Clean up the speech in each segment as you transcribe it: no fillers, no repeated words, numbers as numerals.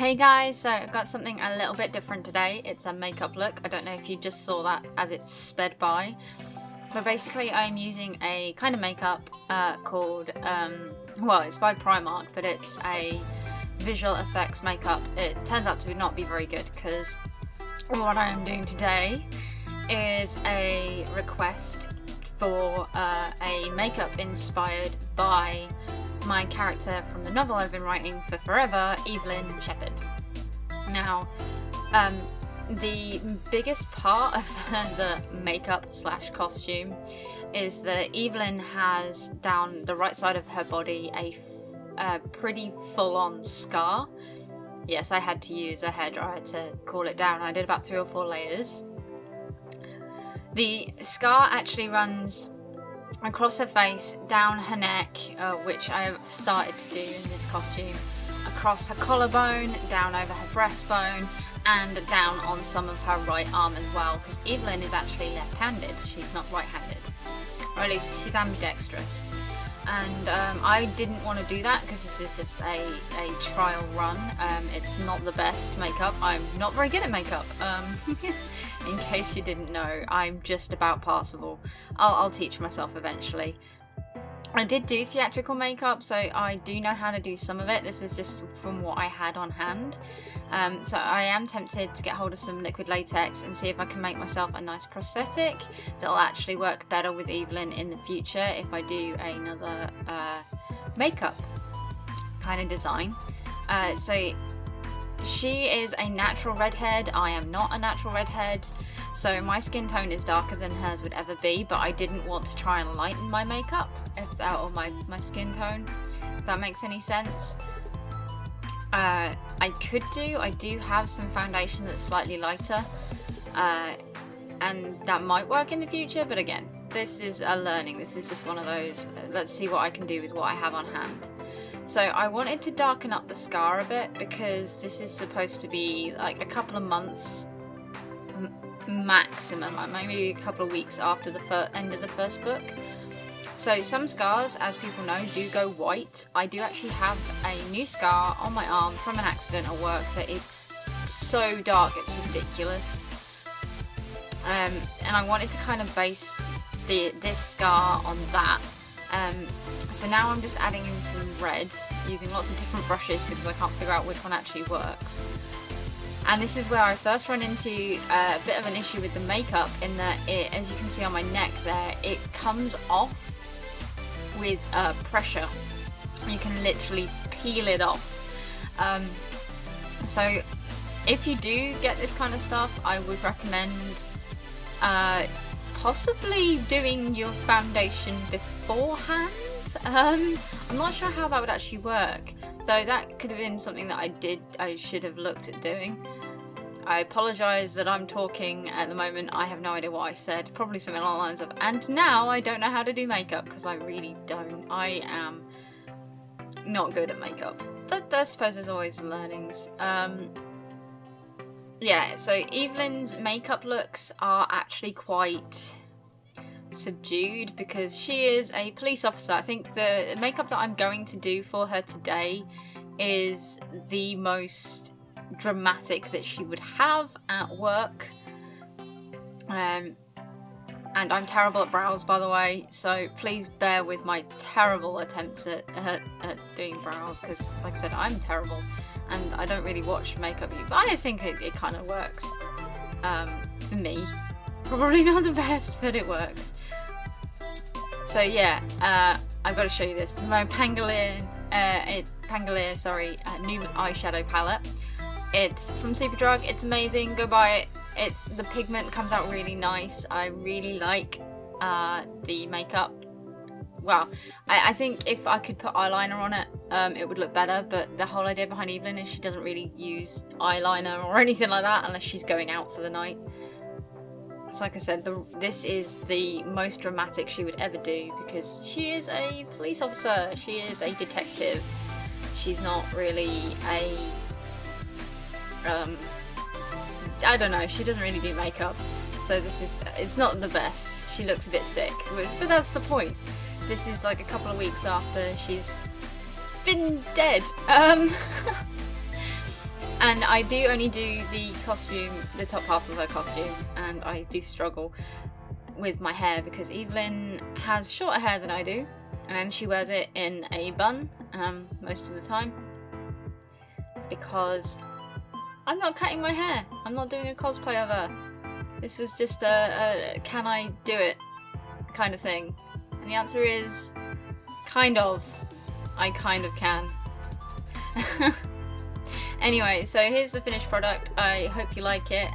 Hey guys, so I've got something a little bit different today. It's a makeup look. I don't know if you just saw that as it sped by. But basically I'm using a kind of makeup called, well, it's by Primark, but it's a visual effects makeup. It turns out to not be very good because what I am doing today is a request for a makeup inspired by my character from the novel I've been writing for forever, Evelyn Shepherd. Now, the biggest part of the makeup slash costume is that Evelyn has down the right side of her body a pretty full-on scar. Yes, I had to use a hairdryer to cool it down. I did about 3 or 4 layers. The scar actually runs across her face, down her neck, which I have started to do in this costume, across her collarbone, down over her breastbone, and down on some of her right arm as well, because Evelyn is actually left-handed, she's not right-handed, or at least she's ambidextrous. And I didn't want to do that because this is just a trial run. It's not the best makeup. I'm not very good at makeup. In case you didn't know, I'm just about passable. I'll teach myself eventually. I did do theatrical makeup, so I do know how to do some of it. This is just from what I had on hand. So I am tempted to get hold of some liquid latex and see if I can make myself a nice prosthetic that'll actually work better with Evelyn in the future if I do another makeup kind of design. So she is a natural redhead. I am not a natural redhead. So my skin tone is darker than hers would ever be, but I didn't want to try and lighten my makeup, or my skin tone, if that makes any sense. I do have some foundation that's slightly lighter, and that might work in the future, but again, this is a learning. This is just one of those, let's see what I can do with what I have on hand. So I wanted to darken up the scar a bit because this is supposed to be like a couple of months maximum, maybe a couple of weeks after the end of the first book. So some scars, as people know, do go white. I do actually have a new scar on my arm from an accident at work that is so dark it's ridiculous. And I wanted to kind of base this scar on that. So now I'm just adding in some red, using lots of different brushes because I can't figure out which one actually works. And this is where I first run into a bit of an issue with the makeup, in that it, as you can see on my neck there, it comes off with pressure. You can literally peel it off. So if you do get this kind of stuff, I would recommend possibly doing your foundation beforehand. I'm not sure how that would actually work, so that could have been something that I should have looked at doing. I apologise that I'm talking at the moment. I have no idea what I said. Probably something along the lines of, and now I don't know how to do makeup, because I really don't. I am not good at makeup, but I suppose there's always learnings. Yeah, so Evelyn's makeup looks are actually quite subdued because she is a police officer. I think the makeup that I'm going to do for her today is the most dramatic that she would have at work. And I'm terrible at brows, by the way, so please bear with my terrible attempts at doing brows, because like I said, I'm terrible and I don't really watch makeup, but I think it kind of works for me. Probably not the best, but it works. So yeah, I've got to show you this. My Pangolier new eyeshadow palette. It's from Superdrug. It's amazing. Go buy it. The pigment comes out really nice. I really like the makeup. Well, I think if I could put eyeliner on it, it would look better. But the whole idea behind Evelyn is she doesn't really use eyeliner or anything like that unless she's going out for the night. So like I said, this is the most dramatic she would ever do because she is a police officer, she is a detective. She's not really a, I don't know, she doesn't really do makeup. So it's not the best. She looks a bit sick, but that's the point. This is like a couple of weeks after she's been dead. And I do only do the costume, the top half of her costume, and I do struggle with my hair because Evelyn has shorter hair than I do, and she wears it in a bun most of the time because I'm not cutting my hair. I'm not doing a cosplay of her. This was just a can I do it kind of thing. And the answer is kind of. I kind of can. Anyway, so here's the finished product. I hope you like it.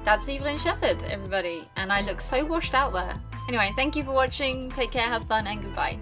That's Evelyn Shepherd, everybody. And I look so washed out there. Anyway, thank you for watching. Take care, have fun, and goodbye.